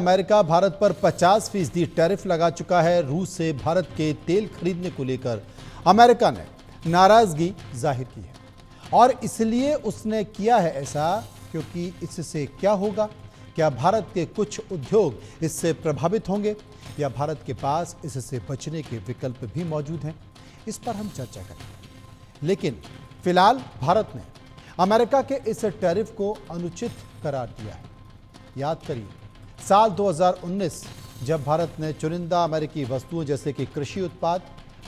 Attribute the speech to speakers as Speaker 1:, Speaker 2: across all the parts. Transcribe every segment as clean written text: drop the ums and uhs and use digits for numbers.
Speaker 1: America Bharat पर 50% tariff लगा चुका है। रूस से भारत के तेल खरीदने को लेकर अमेरिका ने नाराजगी जाहिर की है और इसलिए उसने किया है ऐसा क्योंकि इससे क्या होगा, क्या भारत के कुछ उद्योग इससे प्रभावित होंगे या भारत के पास इससे बचने के विकल्प भी मौजूद हैं, इस पर हम चर्चा करेंगे। लेकिन फिलहाल भारत ने अमेरिका के इस टैरिफ को अनुचित करार दिया है। याद करिए, साल 2019 जब भारत ने चुनिंदा अमेरिकी वस्तुओं जैसे कि कृषि उत्पाद,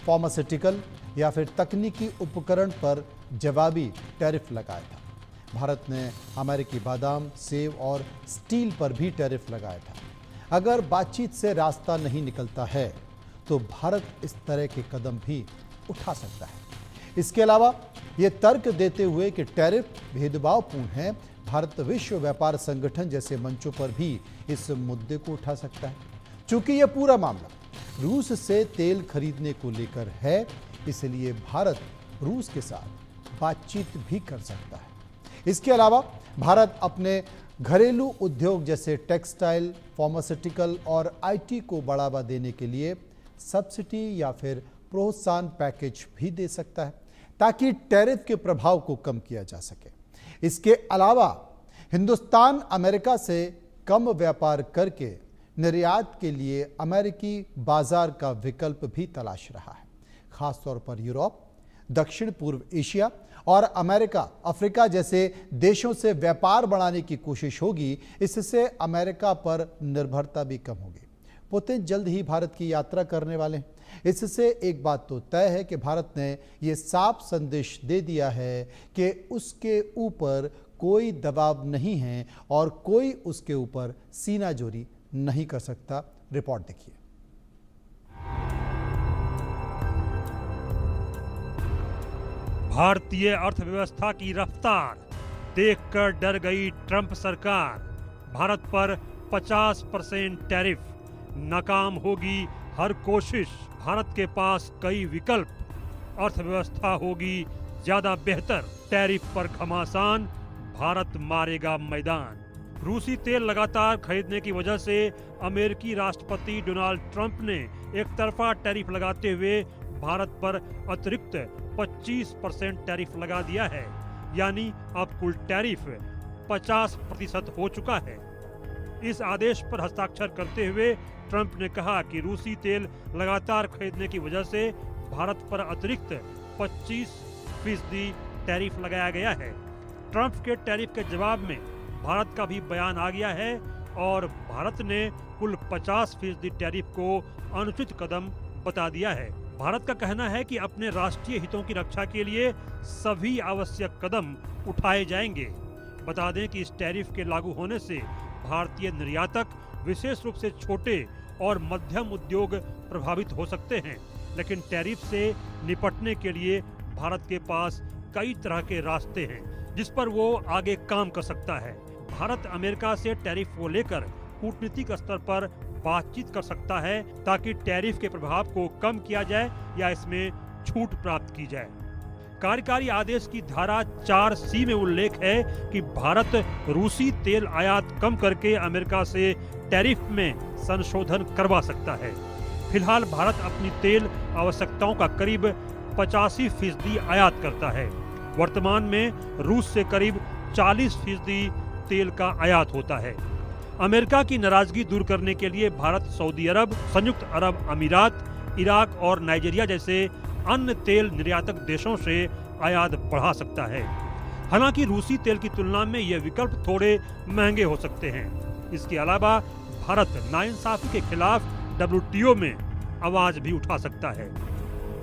Speaker 1: फार्मास्यूटिकल या फिर तकनीकी उपकरण पर जवाबी टैरिफ लगाया था। भारत ने अमेरिकी बादाम, सेब और स्टील पर भी टैरिफ लगाया था। अगर बातचीत से रास्ता नहीं निकलता है तो भारत इस तरह के कदम भी उठा सकता है। इसके अलावा ये तर्क देते हुए कि टैरिफ भेदभावपूर्ण है, भारत विश्व व्यापार संगठन जैसे मंचों पर भी इस मुद्दे को उठा सकता है। चूंकि यह पूरा मामला रूस से तेल खरीदने को लेकर है, इसलिए भारत रूस के साथ बातचीत भी कर सकता है। इसके अलावा भारत अपने घरेलू उद्योग जैसे टेक्सटाइल, फार्मास्यूटिकल और आईटी को बढ़ावा देने के लिए सब्सिडी या फिर प्रोत्साहन पैकेज भी दे सकता है ताकि टैरिफ के प्रभाव को कम किया जा सके। इसके अलावा हिंदुस्तान अमेरिका से कम व्यापार करके निर्यात के लिए अमेरिकी बाजार का विकल्प भी तलाश रहा है। खासतौर पर यूरोप, दक्षिण पूर्व एशिया और अमेरिका, अफ्रीका जैसे देशों से व्यापार बढ़ाने की कोशिश होगी। इससे अमेरिका पर निर्भरता भी कम होगी। पुतिन जल्द ही भारत की यात्रा करने वाले हैं। इससे एक बात तो तय है कि भारत ने ये साफ संदेश दे दिया है कि उसके ऊपर कोई दबाव नहीं है और कोई उसके ऊपर सीनाजोरी नहीं कर सकता। रिपोर्ट देखिए।
Speaker 2: भारतीय अर्थव्यवस्था की रफ्तार देखकर डर गई ट्रंप सरकार। भारत पर 50% टैरिफ, नाकाम होगी हर कोशिश। भारत के पास कई विकल्प, अर्थव्यवस्था होगी ज्यादा बेहतर। टैरिफ पर घमासान, भारत मारेगा मैदान। रूसी तेल लगातार खरीदने की वजह से अमेरिकी राष्ट्रपति डोनाल्ड ट्रंप ने एक तरफा टैरिफ लगाते हुए भारत पर अतिरिक्त 25% टैरिफ लगा दिया है। यानी अब कुल टैरिफ 50% हो चुका है। इस आदेश पर हस्ताक्षर करते हुए ट्रंप ने कहा कि रूसी तेल लगातार खरीदने की वजह से भारत पर अतिरिक्त 25% टैरिफ लगाया गया है। ट्रंप के टैरिफ के जवाब में भारत का भी बयान आ गया है और भारत ने कुल 50% टैरिफ को अनुचित कदम बता दिया है। भारत का कहना है कि अपने राष्ट्रीय हितों की रक्षा के लिए सभी आवश्यक कदम उठाए जाएंगे। बता दें कि इस टैरिफ के लागू होने से भारतीय निर्यातक, विशेष रूप से छोटे और मध्यम उद्योग प्रभावित हो सकते हैं। लेकिन टैरिफ से निपटने के लिए भारत के पास कई तरह के रास्ते हैं जिस पर वो आगे काम कर सकता है। भारत अमेरिका से टैरिफ को लेकर कूटनीतिक स्तर पर बातचीत कर सकता है ताकि टैरिफ के प्रभाव को कम किया जाए या इसमें छूट प्राप्त की जाए। कार्यकारी आदेश की धारा 4C में उल्लेख है कि भारत रूसी तेल आयात कम करके अमेरिका से टैरिफ में संशोधन करवा सकता है। फिलहाल भारत अपनी तेल आवश्यकताओं का करीब 85% आयात करता है। वर्तमान में रूस से करीब 40% तेल का आयात होता है। अमेरिका की नाराजगी दूर करने के लिए भारत सऊदी अरब, संयुक्त अरब अमीरात, इराक और नाइजीरिया जैसे अन्य तेल निर्यातक देशों से आयात बढ़ा सकता है। हालांकि रूसी तेल की तुलना में ये विकल्प थोड़े महंगे हो सकते हैं। इसके अलावा भारत नाइंसाफी के खिलाफ WTO में आवाज भी उठा सकता है।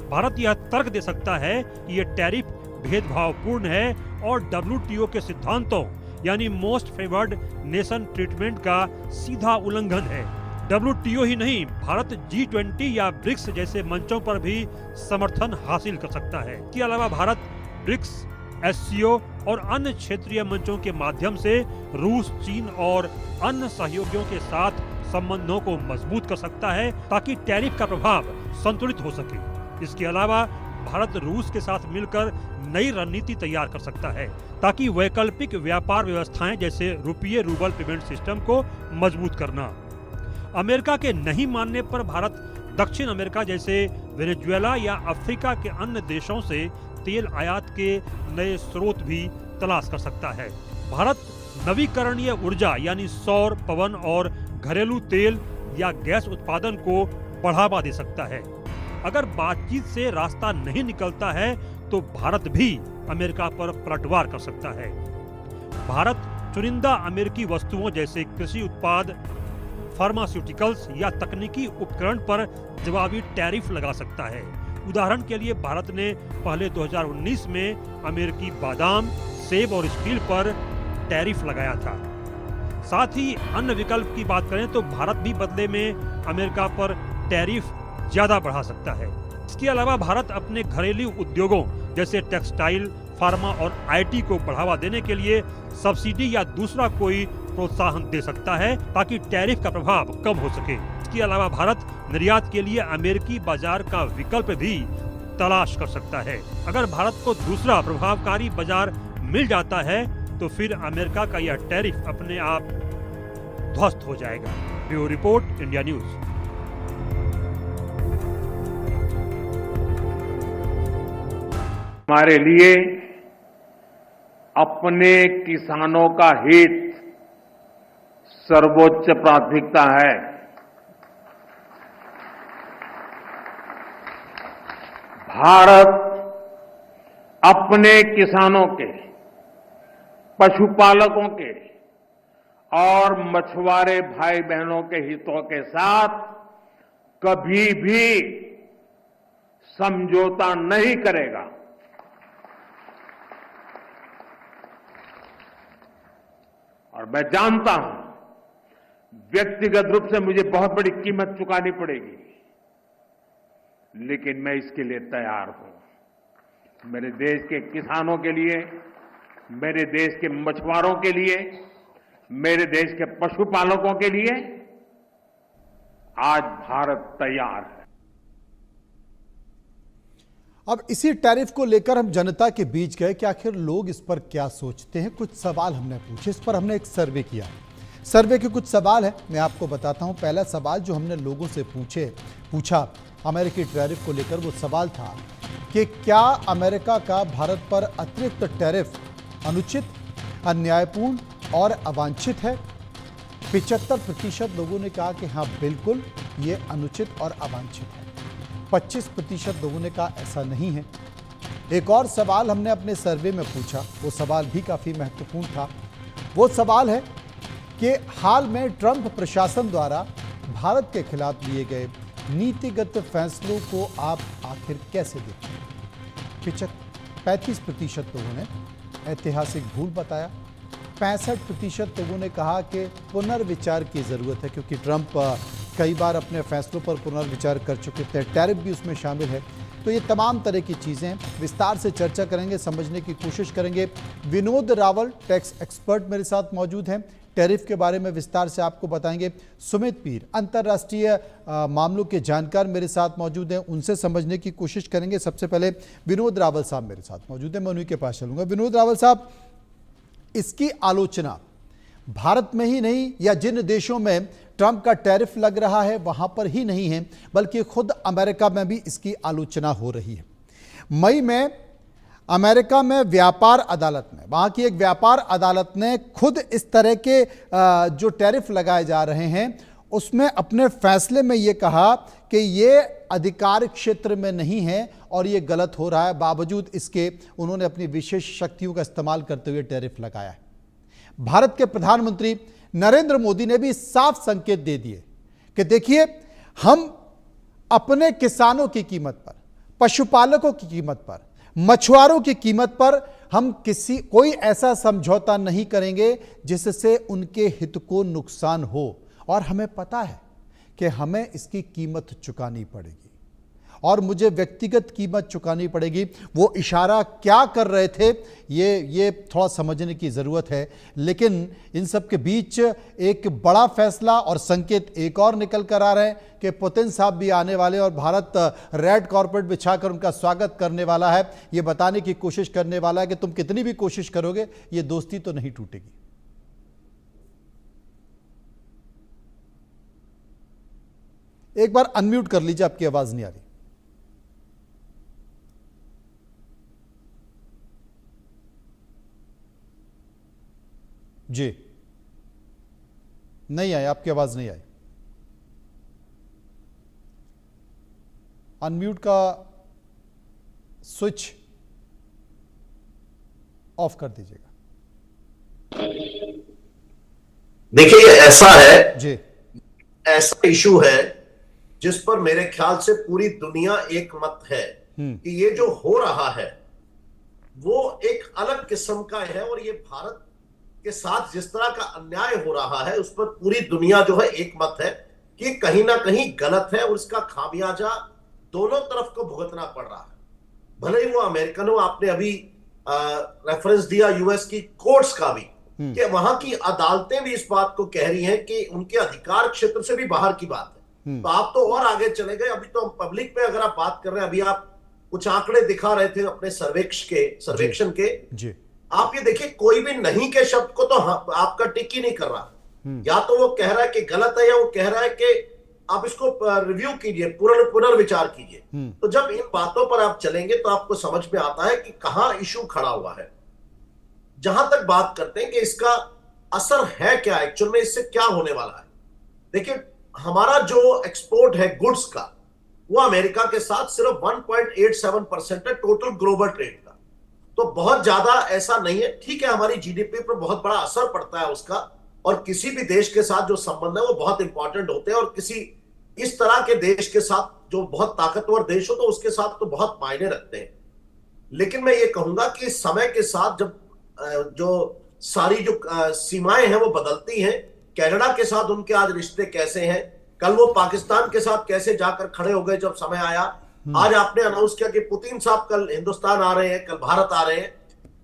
Speaker 2: भारत यह तर्क दे सकता है कि यह टैरिफ भेदभावपूर्ण है और WTO के सिद्धांतों यानी मोस्ट फेवर्ड नेशन ट्रीटमेंट का सीधा उल्लंघन है। WTO ही नहीं, भारत G20 या ब्रिक्स जैसे मंचों पर भी समर्थन हासिल कर सकता है। इसके अलावा भारत ब्रिक्स, SCO और अन्य क्षेत्रीय मंचों के माध्यम से रूस, चीन और अन्य सहयोगियों के साथ संबंधों को मजबूत कर सकता है ताकि टैरिफ का प्रभाव संतुलित हो सके। इसके अलावा भारत रूस के साथ मिलकर नई रणनीति तैयार कर सकता है ताकि वैकल्पिक व्यापार व्यवस्थाएं जैसे रुपये रूबल पेमेंट सिस्टम को मजबूत करना अमेरिका के नहीं मानने पर भारत दक्षिण अमेरिका जैसे वेनेजुएला या अफ्रीका के अन्य देशों से तेल आयात के नए स्रोत भी तलाश कर सकता है। भारत नवीकरणीय ऊर्जा यानी सौर, पवन और घरेलू तेल या गैस उत्पादन को बढ़ावा दे सकता है। अगर बातचीत से रास्ता नहीं निकलता है तो भारत भी अमेरिका पर पलटवार कर सकता है। भारत चुनिंदा अमेरिकी वस्तुओं जैसे कृषि उत्पाद, फार्मास्यूटिकल्स या तकनीकी उपकरण पर जवाबी टैरिफ लगा सकता है। उदाहरण के लिए भारत ने पहले 2019 में अमेरिकी बादाम, सेब और स्टील पर टैरिफ लगाया था। साथ ही अन्य विकल्प की बात करें तो भारत भी बदले में अमेरिका पर टैरिफ ज्यादा बढ़ा सकता है। इसके अलावा भारत अपने घरेलू उद्योगों जैसे टेक्सटाइल, फार्मा और आईटी को बढ़ावा देने के लिए सब्सिडी या दूसरा कोई प्रोत्साहन दे सकता है ताकि टैरिफ का प्रभाव कम हो सके। इसके अलावा भारत निर्यात के लिए अमेरिकी बाजार का विकल्प भी तलाश कर सकता है। अगर भारत को दूसरा प्रभावकारी बाजार मिल जाता है तो फिर अमेरिका का यह टैरिफ अपने आप ध्वस्त हो जाएगा। Bureau report, India news.
Speaker 3: हमारे लिए अपने किसानों का हित सर्वोच्च प्राथमिकता है। भारत अपने किसानों के, पशुपालकों के और मछुआरे भाई बहनों के हितों के साथ कभी भी समझौता नहीं करेगा। और मैं जानता हूं व्यक्तिगत रूप से मुझे बहुत बड़ी कीमत चुकानी पड़ेगी, लेकिन मैं इसके लिए तैयार हूं। मेरे देश के किसानों के लिए, मेरे देश के मछुआरों के लिए, मेरे देश के पशुपालकों के लिए आज भारत तैयार है।
Speaker 1: अब इसी टैरिफ को लेकर हम जनता के बीच गए कि आखिर लोग इस पर क्या सोचते हैं। कुछ सवाल हमने पूछे, इस पर हमने एक सर्वे किया। सर्वे के कुछ सवाल है, मैं आपको बताता हूं। पहला सवाल जो हमने लोगों से पूछा अमेरिकी टैरिफ को लेकर, वो सवाल था कि क्या अमेरिका का भारत पर अतिरिक्त टैरिफ अनुचित, अन्यायपूर्ण और अवांछित है। 75% लोगों ने कहा कि हाँ बिल्कुल ये अनुचित और अवांछित है। 25% लोगों ने कहा ऐसा नहीं है। एक और सवाल हमने अपने सर्वे में पूछा, वो सवाल भी काफ़ी महत्वपूर्ण था। वो सवाल है कि हाल में ट्रंप प्रशासन द्वारा भारत के खिलाफ लिए गए नीतिगत फैसलों को आप आखिर कैसे देखते हैं। 35% लोगों ने ऐतिहासिक भूल बताया। 65% लोगों ने कहा कि पुनर्विचार की ज़रूरत है, क्योंकि ट्रंप कई बार अपने फैसलों पर पुनर्विचार कर चुके थे। टैरिफ भी उसमें शामिल है। तो ये तमाम तरह की चीज़ें विस्तार से चर्चा करेंगे, समझने की कोशिश करेंगे। विनोद रावल टैक्स एक्सपर्ट मेरे साथ मौजूद हैं, टैरिफ के बारे में विस्तार से आपको बताएंगे। सुमित पीर अंतर्राष्ट्रीय मामलों के जानकार मेरे साथ मौजूद हैं, उनसे समझने की कोशिश करेंगे। सबसे पहले विनोद रावल साहब मेरे साथ मौजूद हैं, मैं उन्हीं के पास चलूँगा। विनोद रावल साहब, इसकी आलोचना भारत में ही नहीं या जिन देशों में ट्रंप का टैरिफ लग रहा है वहां पर ही नहीं है, बल्कि खुद अमेरिका में भी इसकी आलोचना हो रही है। मई में अमेरिका में व्यापार अदालत में, वहां की एक व्यापार अदालत ने खुद इस तरह के जो टैरिफ लगाए जा रहे हैं उसमें अपने फैसले में ये कहा कि ये अधिकार क्षेत्र में नहीं है और ये गलत हो रहा है। बावजूद इसके उन्होंने अपनी विशेष शक्तियों का इस्तेमाल करते हुए टैरिफ लगाया है। भारत के प्रधानमंत्री नरेंद्र मोदी ने भी साफ संकेत दे दिए कि देखिए, हम अपने किसानों की कीमत पर, पशुपालकों की कीमत पर, मछुआरों की कीमत पर हम कोई ऐसा समझौता नहीं करेंगे जिससे उनके हित को नुकसान हो, और हमें पता है कि हमें इसकी कीमत चुकानी पड़ेगी और मुझे व्यक्तिगत कीमत चुकानी पड़ेगी। वो इशारा क्या कर रहे थे ये थोड़ा समझने की ज़रूरत है। लेकिन इन सब के बीच एक बड़ा फैसला और संकेत एक और निकल कर आ रहे हैं कि पुतिन साहब भी आने वाले और भारत रेड कॉर्पेट बिछाकर उनका स्वागत करने वाला है। ये बताने की कोशिश करने वाला है कि तुम कितनी भी कोशिश करोगे ये दोस्ती तो नहीं टूटेगी। एक बार अनम्यूट कर लीजिए, आपकी आवाज नहीं आ रही। जी, नहीं आई, आपकी आवाज नहीं आई। अनम्यूट का स्विच ऑफ कर दीजिएगा।
Speaker 4: देखिए, ये ऐसा है,
Speaker 1: जी,
Speaker 4: ऐसा इशू है जिस पर मेरे ख्याल से पूरी दुनिया एक मत है कि ये जो हो रहा है वो एक अलग किस्म का है, और ये भारत के साथ जिस तरह का अन्याय हो रहा है उस पर पूरी दुनिया जो है एक मत है कि कहीं ना कहीं गलत है, और इसका खामियाजा दोनों तरफ को भुगतना पड़ रहा है। भले ही वो अमेरिकन हो, आपने अभी रेफरेंस दिया यूएस की कोर्ट्स का भी, कि वहां की अदालतें भी इस बात को कह रही हैं कि उनके अधिकार क्षेत्र से भी बाहर की बात है। तो आप तो और आगे चले गए। अभी तो हम पब्लिक में अगर आप बात कर रहे हैं, अभी आप कुछ आंकड़े दिखा रहे थे अपने सर्वेक्षण के
Speaker 1: जी,
Speaker 4: आप ये देखिए, कोई भी नहीं के शब्द को तो आपका टिक ही नहीं कर रहा। या तो वो कह रहा है कि गलत है, या वो कह रहा है कि आप इसको रिव्यू कीजिए, पुनर्विचार कीजिए। तो जब इन बातों पर आप चलेंगे तो आपको समझ में आता है कि कहां इशू खड़ा हुआ है। जहां तक बात करते हैं कि इसका असर है क्या, एक्चुअल में इससे क्या होने वाला है। देखिए, हमारा जो एक्सपोर्ट है गुड्स का, वो अमेरिका के साथ सिर्फ 1.87% है टोटल ग्लोबल ट्रेड का। तो बहुत ज्यादा ऐसा नहीं है। ठीक है, हमारी जीडीपी पर बहुत बड़ा असर पड़ता है उसका, और किसी भी देश के साथ जो संबंध है वो बहुत इंपॉर्टेंट होते हैं, और किसी इस तरह के देश के साथ जो बहुत ताकतवर देश हो तो उसके साथ तो बहुत मायने रखते हैं। लेकिन मैं ये कहूंगा कि समय के साथ जब जो सारी जो सीमाएं हैं वो बदलती हैं, कनाडा के साथ उनके आज रिश्ते कैसे हैं, कल वो पाकिस्तान के साथ कैसे जाकर खड़े हो गए जब समय आया। आज आपने अनाउंस किया कि पुतिन साहब कल हिंदुस्तान आ रहे हैं, कल भारत आ रहे हैं।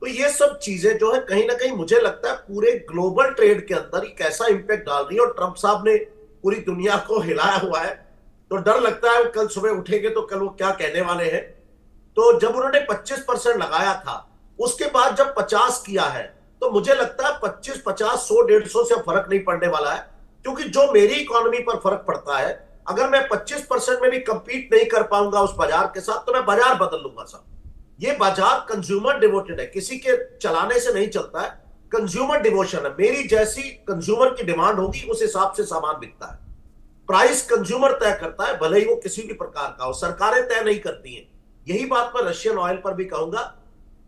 Speaker 4: तो ये सब चीजें जो है कहीं ना कहीं मुझे लगता है पूरे ग्लोबल ट्रेड के अंदर एक ऐसा इंपैक्ट डाल रही है, और ट्रंप साहब ने पूरी दुनिया को हिलाया हुआ है। तो डर लगता है कल सुबह उठेंगे तो कल वो क्या कहने वाले हैं। तो जब उन्होंने 25% लगाया था, उसके बाद जब 50 किया है, तो मुझे लगता है 25, 50, 100, 150 से फर्क नहीं पड़ने वाला है। क्योंकि जो मेरी इकोनॉमी पर फर्क पड़ता है, अगर मैं 25% में भी कंपीट नहीं कर पाऊंगा उस बाजार के साथ, तो मैं बाजार बदल लूंगा साहब। ये बाजार कंज्यूमर डिवोटेड है, किसी के चलाने से नहीं चलता है, कंज्यूमर डिवोशन है। मेरी जैसी कंज्यूमर की डिमांड होगी उस हिसाब से सामान बिकता है। प्राइस कंज्यूमर तय करता है, भले ही वो किसी भी प्रकार का हो, सरकारें तय नहीं करती हैं। यही बात मैं रशियन ऑयल पर भी कहूंगा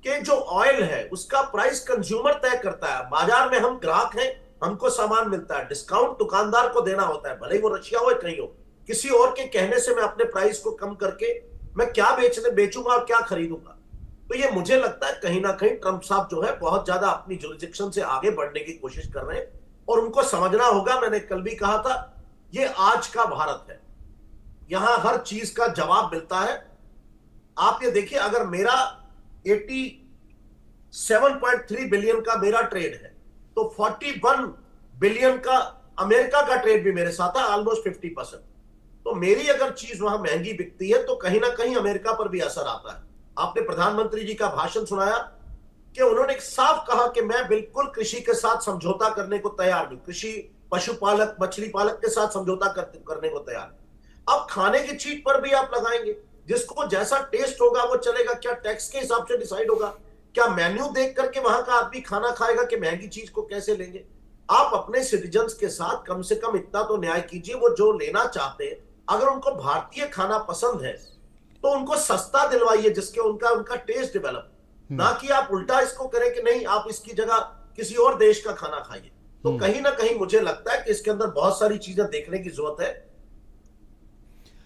Speaker 4: कि जो ऑयल है उसका प्राइस कंज्यूमर तय करता है। बाजार में हम ग्राहक हैं, हमको सामान मिलता है, डिस्काउंट दुकानदार को देना होता है, भले ही वो रशिया हो या कहीं हो। किसी और के कहने से मैं अपने प्राइस को कम करके मैं क्या बेचूंगा और क्या खरीदूंगा। तो ये मुझे लगता है कहीं ना कहीं ट्रंप साहब जो है बहुत ज्यादा अपनी जुरिडिक्शन से आगे बढ़ने की कोशिश कर रहे हैं, और उनको समझना होगा। मैंने कल भी कहा था, ये आज का भारत है, यहां हर चीज का जवाब मिलता है। आप ये देखिए, अगर मेरा 87.3 बिलियन का मेरा ट्रेड है, तो 41 बिलियन का अमेरिका का ट्रेड भी मेरे साथ है, ऑलमोस्ट 50%। तो मेरी अगर चीज वहां महंगी बिकती है तो कहीं ना कहीं अमेरिका पर भी असर आता है। आपने प्रधानमंत्री जी का भाषण सुनाया कि उन्होंने साफ कहा कि मैं बिल्कुल कृषि के साथ समझौता करने को तैयार हूं, कृषि, पशुपालक, मछली पालक के साथ समझौता करने को तैयार हूं। अब खाने की चीज पर भी आप लगाएंगे, जिसको जैसा टेस्ट होगा वो चलेगा। क्या टैक्स के हिसाब से डिसाइड होगा? क्या मेन्यू देख करके वहां का आदमी खाना खाएगा कि महंगी चीज को कैसे लेंगे? आप अपने सिटीजन्स के साथ कम से कम इतना तो न्याय कीजिए, वो जो लेना चाहते हैं, अगर उनको भारतीय खाना पसंद है तो उनको सस्ता दिलवाइए, जिसके उनका टेस्ट डेवलप, ना कि आप उल्टा इसको करें कि नहीं आप इसकी जगह किसी और देश का खाना खाइए। तो कहीं ना कहीं मुझे लगता है कि इसके अंदर बहुत सारी चीजें देखने की जरूरत है।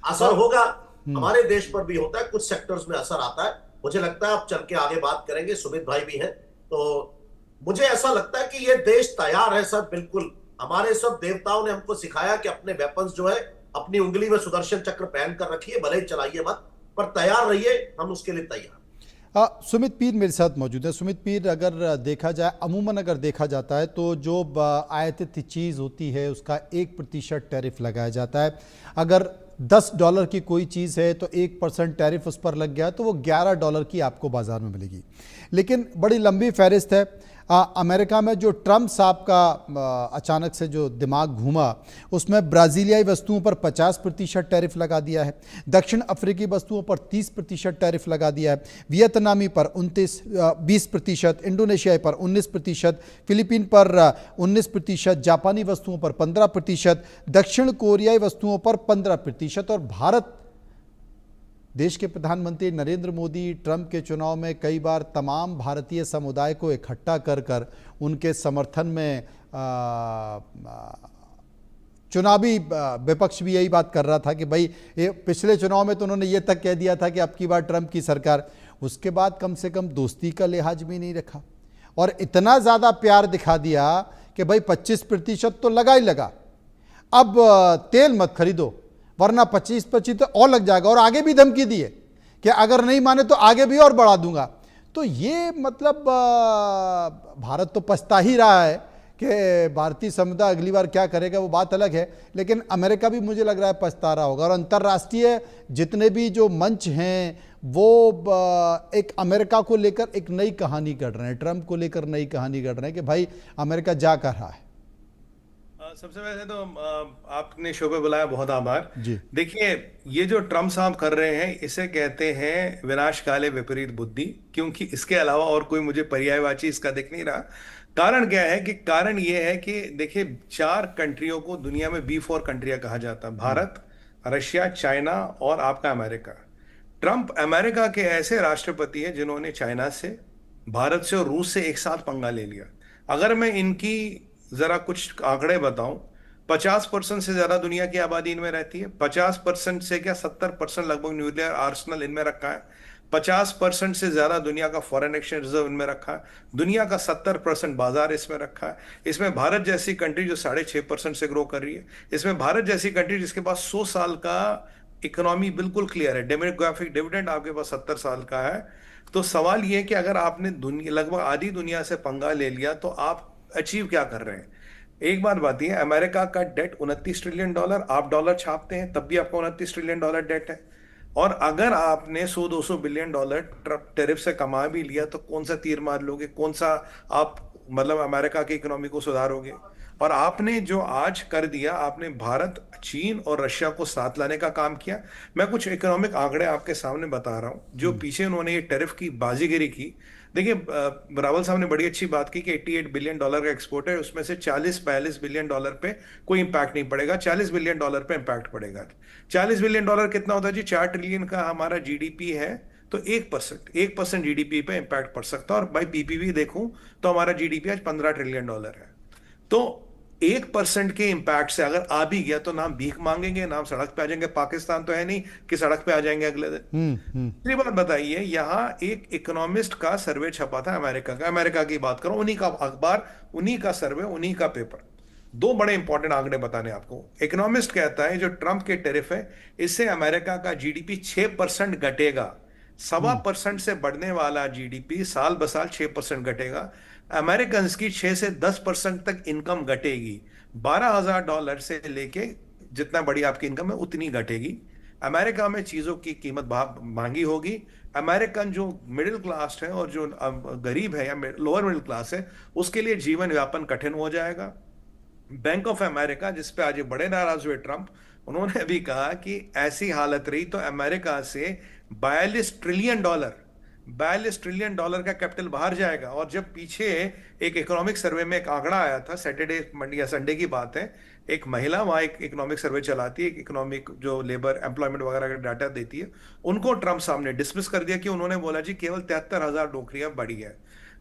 Speaker 4: असर होगा, हमारे देश पर भी होता है, कुछ सेक्टर्स में असर आता है। मुझे लगता है आप चल के आगे बात करेंगे, सुमित भाई भी हैं, तो मुझे ऐसा लगता है कि ये देश तैयार है सर। बिल्कुल, हमारे सब देवताओं ने हमको सिखाया कि अपने वेपन्स जो है अपनी उंगली में सुदर्शन चक्र पहन कर रखिए, भले ही चलाइए मत, पर तैयार रहिए, हम उसके लिए तैयार।
Speaker 1: सुमित पीर मेरे साथ मौजूद है। सुमित पीर, अगर देखा जाए, अमूमन अगर देखा जाता है तो जो आयातित चीज़ होती है उसका 1% टैरिफ लगाया जाता है। अगर $10 की कोई चीज़ है तो 1% टैरिफ उस पर लग गया तो वो $11 की आपको बाज़ार में मिलेगी। लेकिन बड़ी लंबी फहरिस्त है। अमेरिका में जो ट्रम्प साहब का अचानक से जो दिमाग घूमा, उसमें ब्राज़ीलियाई वस्तुओं पर 50% टैरिफ लगा दिया है, दक्षिण अफ्रीकी वस्तुओं पर 30% टैरिफ लगा दिया है, वियतनामी पर 20%, इंडोनेशियाई पर 19%, फिलीपीन पर 19%, जापानी वस्तुओं पर 15%, दक्षिण कोरियाई वस्तुओं पर 15%। और भारत देश के प्रधानमंत्री नरेंद्र मोदी ट्रंप के चुनाव में कई बार तमाम भारतीय समुदाय को इकट्ठा कर कर उनके समर्थन में चुनावी विपक्ष भी यही बात कर रहा था कि भाई पिछले चुनाव में तो उन्होंने ये तक कह दिया था कि अब की बार ट्रंप की सरकार, उसके बाद कम से कम दोस्ती का लिहाज भी नहीं रखा और इतना ज़्यादा प्यार दिखा दिया कि भाई 25% तो लगा ही लगा, अब तेल मत खरीदो वरना 25% तो और लग जाएगा, और आगे भी धमकी दी है कि अगर नहीं माने तो आगे भी और बढ़ा दूंगा। तो ये मतलब भारत तो पछता ही रहा है कि भारतीय समुदाय अगली बार क्या करेगा, वो बात अलग है, लेकिन अमेरिका भी मुझे लग रहा है पछता रहा होगा। और अंतर्राष्ट्रीय जितने भी जो मंच हैं वो एक अमेरिका को लेकर एक नई कहानी गढ़ रहे हैं, ट्रंप को लेकर नई कहानी गढ़ रहे हैं कि भाई अमेरिका जा कर रहा है।
Speaker 5: सबसे पहले तो आपने शो पे बुलाया, बहुत आभार
Speaker 1: जी।
Speaker 5: देखिए, ये जो ट्रम्प साहब कर रहे हैं इसे कहते हैं विनाश काले विपरीत बुद्धि, क्योंकि इसके अलावा और कोई मुझे पर्यायवाची इसका दिख नहीं रहा। कारण क्या है कि कारण ये है कि देखिए 4 कंट्रियों को दुनिया में B4 कंट्रियां कहा जाता है, भारत, रशिया, चाइना और आपका अमेरिका। ट्रम्प अमेरिका के ऐसे राष्ट्रपति हैं जिन्होंने चाइना से, भारत से और रूस से एक साथ पंगा ले लिया। अगर मैं इनकी जरा कुछ आंकड़े बताऊं, 50% से ज्यादा दुनिया की आबादी इनमें रहती है, 50% से क्या 70% लगभग न्यूक्लियर आर्सेनल इनमें रखा है, 50% से ज्यादा दुनिया का फॉरेन एक्सचेंज रिजर्व इनमें रखा है, दुनिया का 70% बाजार इसमें रखा है। इसमें भारत जैसी कंट्री जो 6.5% से ग्रो कर रही है, इसमें भारत जैसी कंट्री जिसके पास 100 साल का इकोनॉमी बिल्कुल क्लियर है, डेमोग्राफिक डिविडेंड आपके पास 70 साल का है। तो सवाल यह है कि अगर आपने लगभग आधी दुनिया से पंगा ले लिया तो आप अचीव क्या कर रहे हैं। एक बात बात है, अमेरिका का डेट $29 ट्रिलियन, आप डॉलर छापते हैं तब भी आपका $29 ट्रिलियन डेट है, और अगर आपने 100-200 बिलियन डॉलर टैरिफ से कमा भी लिया तो कौन सा तीर मार लोगे, कौन सा आप मतलब अमेरिका की इकोनॉमी को सुधारोगे। और आपने जो आज कर दिया, आपने भारत, चीन और रशिया को साथ लाने का काम किया। मैं कुछ इकोनॉमिक आंकड़े आपके सामने बता रहा हूं जो पीछे उन्होंने ये टैरिफ की बाजीगिरी की। देखिए, रावल साहब ने बड़ी अच्छी बात की कि $88 बिलियन का एक्सपोर्ट है, उसमें से 40-42 बिलियन डॉलर पे कोई इंपैक्ट नहीं पड़ेगा, $40 बिलियन पे इंपैक्ट पड़ेगा। $40 बिलियन कितना होता है जी? 4 ट्रिलियन का हमारा जीडीपी है, तो 1% जीडीपी पे इंपैक्ट पड़ सकता है। और भाई पीपीपी देखूं तो हमारा जीडीपी आज $15 ट्रिलियन है। तो 1% के इंपैक्ट से अगर आ भी गया तो नाम भीख मांगेंगे, नाम सड़क पे आ जाएंगे। पाकिस्तान तो है नहीं कि सड़क पे आ जाएंगे अगले दिन। दूसरी बात बताइए, यहाँ एक इकोनॉमिस्ट का सर्वे छपा था अमेरिका का, अमेरिका की बात करो, उन्हीं का अखबार, उन्हीं का सर्वे, उन्हीं का पेपर। 2 बड़े इंपॉर्टेंट आंकड़े बताने आपको। इकोनॉमिस्ट कहता है जो ट्रंप के टैरिफ है इससे अमेरिका का जीडीपी 6% घटेगा। 1.25% से बढ़ने वाला जीडीपी साल बसाल 6% घटेगा। अमेरिकन की 6 से 10% तक इनकम घटेगी। $12,000 से लेके जितना बड़ी आपकी इनकम है उतनी घटेगी। अमेरिका में चीजों की कीमत महंगी होगी। अमेरिकन जो मिडिल क्लास है और जो गरीब है या लोअर मिडिल क्लास है उसके लिए जीवन यापन कठिन हो जाएगा। बैंक ऑफ अमेरिका, जिस पे आज बड़े नाराज हुए ट्रंप, उन्होंने अभी कहा कि ऐसी हालत रही तो अमेरिका से $42 ट्रिलियन का कैपिटल बाहर जाएगा। और जब पीछे एक इकोनॉमिक सर्वे में एक आंकड़ा आया था, सैटरडे मंडे या संडे की बात है, एक महिला वहां एक इकोनॉमिक सर्वे चलाती है, एक इकोनॉमिक जो लेबर एम्प्लॉयमेंट वगैरह का डाटा देती है, उनको ट्रंप साहब ने डिसमिस कर दिया कि उन्होंने बोला जी केवल 73,000 नौकरियां बढ़ी है।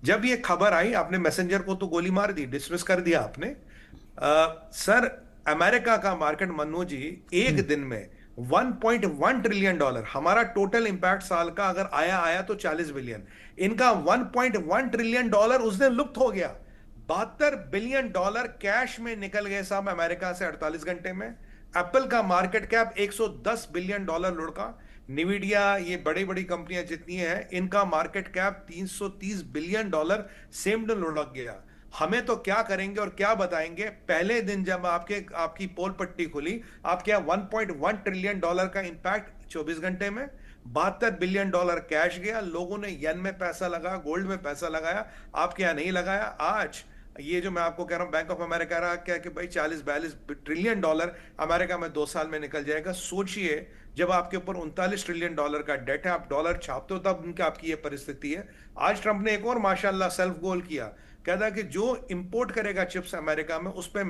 Speaker 5: जब ये खबर आई आपने मैसेंजर को तो गोली मार दी, डिसमिस कर दिया आपने। सर, अमेरिका का मार्केट, मन्नू जी, एक दिन में $1.1 ट्रिलियन, हमारा टोटल इंपैक्ट साल का अगर आया तो 40 बिलियन, इनका $1.1 ट्रिलियन उस दिन लुप्त हो गया। $72 बिलियन कैश में निकल गए साहब अमेरिका से 48 घंटे में। एप्पल का मार्केट कैप $110 बिलियन लुढ़का। निविडिया, ये बड़ी बड़ी कंपनियां जितनी हैं, इनका मार्केट कैप $330 बिलियन सेम दिन लुढ़क गया। हमें तो क्या करेंगे और क्या बताएंगे। पहले दिन जब आपकी पोल पट्टी खुली, आपके यहाँ $1.1 ट्रिलियन का इंपैक्ट 24 घंटे में, $72 बिलियन कैश गया, लोगों ने येन में पैसा लगाया, गोल्ड में पैसा लगाया, आपके यहाँ नहीं लगाया। आज ये जो मैं आपको कह रहा हूं, बैंक ऑफ अमेरिका रहा क्या कि भाई 40-42 ट्रिलियन डॉलर अमेरिका में 2 साल में निकल जाएगा। सोचिए जब आपके ऊपर 39 ट्रिलियन डॉलर का डेट है, आप डॉलर छापते हो, तब उनकी आपकी ये परिस्थिति है। आज ट्रंप ने एक और माशाल्लाह सेल्फ गोल किया, कहता कि जो इंपोर्ट करेगा चिप्स अमेरिका में उस पे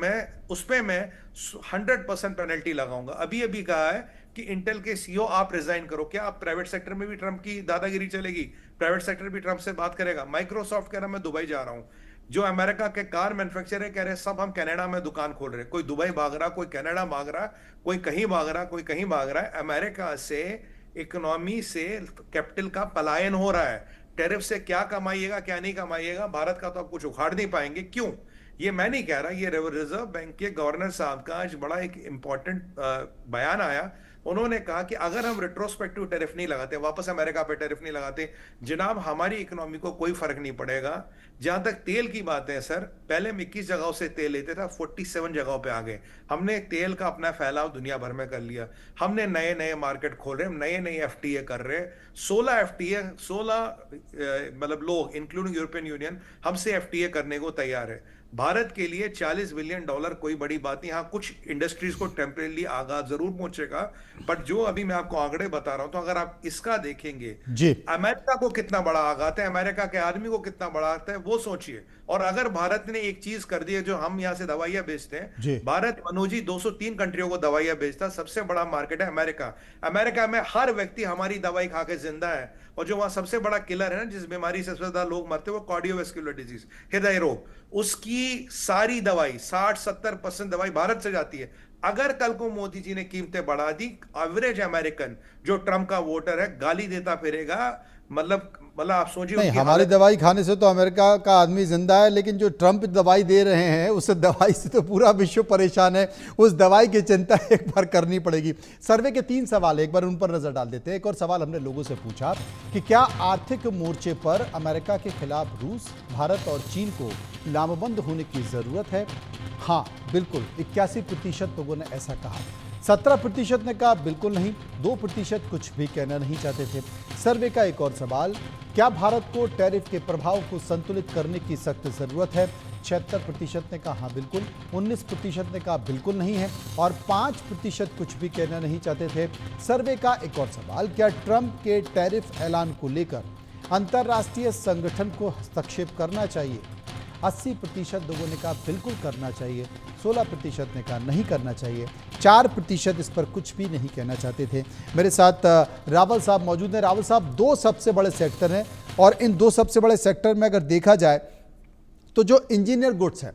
Speaker 5: मैं 100% पेनल्टी लगाऊंगा। अभी अभी कहा है कि इंटेल के सीईओ आप रिजाइन करो। क्या आप प्राइवेट सेक्टर में भी ट्रंप की दादागिरी चलेगी? प्राइवेट सेक्टर भी ट्रंप से बात करेगा। माइक्रोसॉफ्ट कह रहा मैं दुबई जा रहा हूं। जो अमेरिका के कार मैन्युफैक्चरर कह रहे हैं सब हम कनाडा में दुकान खोल रहे हैं। कोई दुबई भाग रहा, कोई कनाडा भाग रहा, कोई कहीं भाग रहा, कोई कहीं भाग रहा है। अमेरिका से इकोनॉमी से कैपिटल का पलायन हो रहा है। टैरिफ से क्या कमाइएगा क्या नहीं कमाइएगा, भारत का तो आप कुछ उखाड़ नहीं पाएंगे। क्यों? ये मैं नहीं कह रहा, ये रिजर्व बैंक के गवर्नर साहब का आज बड़ा एक इंपॉर्टेंट बयान आया। उन्होंने कहा कि अगर हम रेट्रोस्पेक्टिव टैरिफ नहीं लगाते, वापस अमेरिका पे टैरिफ नहीं लगाते, जनाब हमारी इकोनॉमी को कोई फर्क नहीं पड़ेगा। जहां तक तेल की बात है सर, पहले हम 21 जगहों से तेल लेते था, 47 जगहों पे आ गए। हमने तेल का अपना फैलाव दुनिया भर में कर लिया। हमने नए नए मार्केट खोल रहे हैं, नए नए एफटीए कर रहे हैं। 16 एफटीए, 16 मतलब लोग इंक्लूडिंग यूरोपियन यूनियन हमसे एफटीए करने को तैयार है। भारत के लिए $40 बिलियन कोई बड़ी बात नहीं। हाँ, कुछ इंडस्ट्रीज को टेम्परेली आघात जरूर पहुंचेगा, बट जो अभी मैं आपको आंकड़े बता रहा हूं, तो अगर आप इसका देखेंगे
Speaker 1: जी,
Speaker 5: अमेरिका को कितना बड़ा आघात है, अमेरिका के आदमी को कितना बड़ा आघात है, वो सोचिए। और अगर भारत ने एक चीज कर दी है, जो हम यहाँ से दवाइयां बेचते हैं, भारत मनोजी 203 कंट्रियों को दवाइयां बेचता, सबसे बड़ा मार्केट है अमेरिका। अमेरिका में हर व्यक्ति हमारी दवाई खा के जिंदा है। और जो वहां सबसे बड़ा किलर है ना, जिस बीमारी से सबसे ज्यादा लोग मरते हैं, वो कार्डियोवैस्कुलर डिजीज, हृदय रोग, उसकी सारी दवाई 60-70% दवाई भारत से जाती है। अगर कल को मोदी जी ने कीमतें बढ़ा दी, एवरेज अमेरिकन जो ट्रंप का वोटर है गाली देता फिरेगा। मतलब आप सोचिए,
Speaker 1: नहीं, हमारी दवाई खाने से तो अमेरिका का आदमी जिंदा है, लेकिन जो ट्रंप दवाई दे रहे हैं उस दवाई से तो पूरा विश्व परेशान है। उस दवाई की चिंता एक बार करनी पड़ेगी। सर्वे के 3 सवाल, एक बार उन पर नजर डाल देते हैं। एक और सवाल हमने लोगों से पूछा कि क्या आर्थिक मोर्चे पर अमेरिका के खिलाफ रूस, भारत और चीन को लामबंद होने की जरूरत है? हाँ, बिल्कुल 81% लोगों ने ऐसा कहा। 17% ने कहा बिल्कुल नहीं, 2% कुछ भी कहना नहीं चाहते थे। सर्वे का एक और सवाल, क्या भारत को टैरिफ के प्रभाव को संतुलित करने की सख्त जरूरत है? 76% ने कहा हाँ बिल्कुल, 19% ने कहा बिल्कुल नहीं है और 5% कुछ भी कहना नहीं चाहते थे। सर्वे का एक और सवाल, क्या ट्रंप के टैरिफ ऐलान को लेकर अंतर्राष्ट्रीय संगठन को हस्तक्षेप करना चाहिए? 80% लोगों ने कहा बिल्कुल करना चाहिए, 16% ने कहा नहीं करना चाहिए, 4% इस पर कुछ भी नहीं कहना चाहते थे। मेरे साथ रावल साहब मौजूद हैं। रावल साहब, 2 सबसे बड़े सेक्टर हैं और इन 2 सबसे बड़े सेक्टर में अगर देखा जाए तो जो इंजीनियर गुड्स है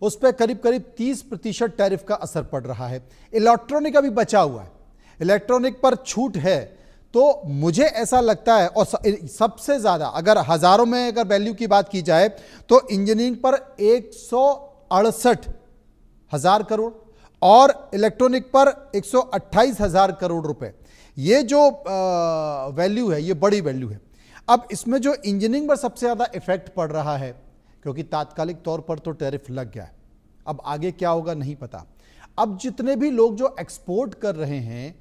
Speaker 1: उस पर करीब 30% टैरिफ का असर पड़ रहा है। इलेक्ट्रॉनिक अभी बचा हुआ है, इलेक्ट्रॉनिक पर छूट है। तो मुझे ऐसा लगता है, और सबसे ज्यादा अगर हजारों में अगर वैल्यू की बात की जाए तो इंजीनियरिंग पर 168,000 करोड़ और इलेक्ट्रॉनिक पर 128,000 करोड़ रुपए, ये जो वैल्यू है ये बड़ी वैल्यू है। अब इसमें जो इंजीनियरिंग पर सबसे ज्यादा इफेक्ट पड़ रहा है, क्योंकि तात्कालिक तौर पर तो टैरिफ लग गया है, अब आगे क्या होगा नहीं पता। अब जितने भी लोग जो एक्सपोर्ट कर रहे हैं,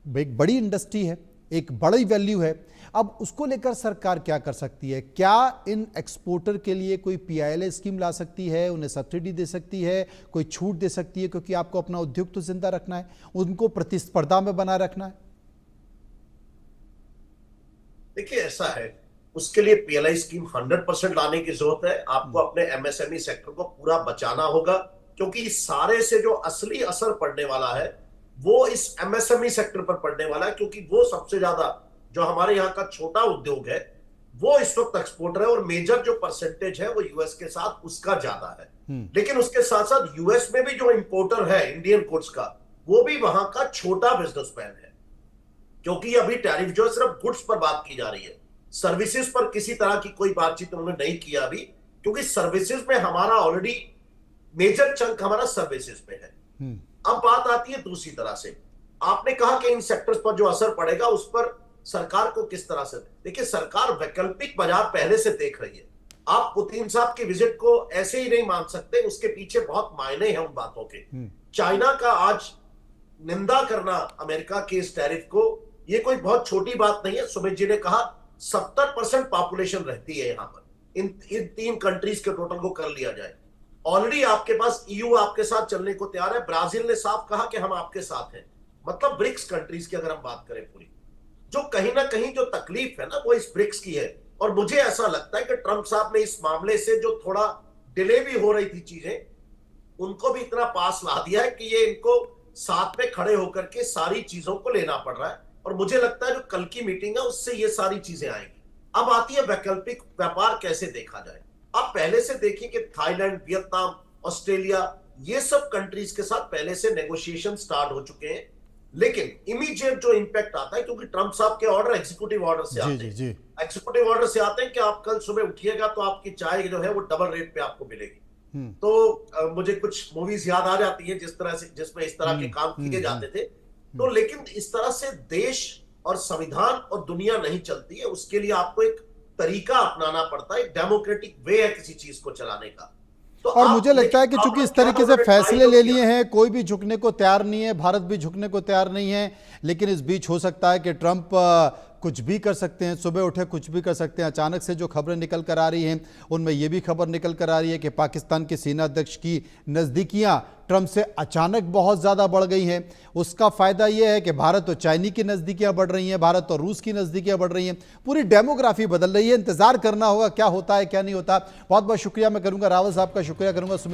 Speaker 1: एक बड़ी इंडस्ट्री है, एक बड़ी वैल्यू है, अब उसको लेकर सरकार क्या कर सकती है? क्या इन एक्सपोर्टर के लिए कोई PILA स्कीम ला सकती है, उन्हें सब्सिडी दे सकती है, कोई छूट दे सकती है? क्योंकि आपको अपना उद्योग तो जिंदा रखना है, उनको प्रतिस्पर्धा में बनाए रखना है।
Speaker 4: देखिए, ऐसा है, उसके लिए PLI स्कीम 100% लाने की जरूरत है। आपको अपने MSME सेक्टर को पूरा बचाना होगा, क्योंकि इस सारे से जो असली असर पड़ने वाला है वो इस MSME सेक्टर पर पड़ने वाला है, क्योंकि वो सबसे ज्यादा जो हमारे यहाँ का छोटा उद्योग है वो इस वक्त एक्सपोर्टर है और मेजर जो परसेंटेज है वो यूएस के साथ उसका ज्यादा है। लेकिन उसके साथ साथ यूएस में भी जो इंपोर्टर है इंडियन गुड्स का, वो भी वहां का छोटा बिजनेसमैन है, क्योंकि अभी टैरिफ जो सिर्फ गुड्स पर बात की जा रही है, सर्विसेज पर किसी तरह की कोई बातचीत उन्होंने नहीं किया अभी, क्योंकि सर्विसेज में हमारा ऑलरेडी मेजर चंक हमारा सर्विसेज में है। अब बात आती है दूसरी तरह से, आपने कहा कि इन सेक्टर्स पर जो असर पड़ेगा उस पर सरकार को किस तरह से, देखिए सरकार वैकल्पिक बाजार पहले से देख रही है। आप पुतिन साहब की विजिट को ऐसे ही नहीं मान सकते, उसके पीछे बहुत मायने हैं उन बातों के। चाइना का आज निंदा करना अमेरिका के इस टैरिफ को, ये कोई बहुत छोटी बात नहीं है। सुमित जी ने कहा 70% पॉपुलेशन रहती है यहाँ पर। इन 3 कंट्रीज के टोटल को कर लिया जाए, ऑलरेडी आपके पास ईयू आपके साथ चलने को तैयार है। ब्राजील ने साफ कहा कि हम आपके साथ हैं। मतलब ब्रिक्स कंट्रीज की अगर हम बात करें पूरी, जो कहीं ना कहीं जो तकलीफ है ना वो इस ब्रिक्स की है। और मुझे ऐसा लगता है कि ट्रंप साहब ने इस मामले से जो थोड़ा डिले भी हो रही थी चीजें, उनको भी इतना पास ला दिया है कि ये इनको साथ में खड़े होकर के सारी चीजों को लेना पड़ रहा है। और मुझे लगता है जो कल की मीटिंग है उससे ये सारी चीजें आएंगी। अब आती है वैकल्पिक व्यापार कैसे देखा जाए। आप पहले से देखिए कि थाईलैंड, वियतनाम, ऑस्ट्रेलिया, ये सब कंट्रीज के साथ पहले से नेगोशिएशन स्टार्ट हो चुके हैं। लेकिन इमीडिएट जो इंपैक्ट आता है, क्योंकि ट्रंप साहब के ऑर्डर एग्जीक्यूटिव ऑर्डर से आते हैं, एक्जीक्यूटिव ऑर्डर से आते हैं कि आप कल सुबह उठिएगा तो आपकी चाय जो है वो डबल रेट पे आपको मिलेगी। तो मुझे कुछ मूवीज याद आ जाती है जिस तरह से, जिसमें इस तरह के काम किए जाते थे। तो लेकिन इस तरह से देश और संविधान और दुनिया नहीं चलती है। उसके लिए आपको एक तरीका अपनाना पड़ता है, एक डेमोक्रेटिक वे है किसी चीज को चलाने का। तो
Speaker 1: और मुझे लगता है कि चूंकि इस तरीके से फैसले ले लिए हैं, कोई भी झुकने को तैयार नहीं है, भारत भी झुकने को तैयार नहीं है। लेकिन इस बीच हो सकता है कि ट्रंप कुछ भी कर सकते हैं, सुबह उठे कुछ भी कर सकते हैं। अचानक से जो खबरें निकल कर आ रही हैं उनमें यह भी खबर निकल कर आ रही है कि पाकिस्तान के सेना अध्यक्ष की नज़दीकियां ट्रंप से अचानक बहुत ज़्यादा बढ़ गई हैं। उसका फ़ायदा यह है कि भारत और चाइना की नज़दीकियां बढ़ रही हैं, भारत और रूस की नज़दीकियां बढ़ रही हैं, पूरी डेमोग्राफी बदल रही है। इंतजार करना होगा क्या होता है क्या नहीं होता। बहुत बहुत शुक्रिया मैं करूँगा, रावल साहब का शुक्रिया करूँगा, सुमित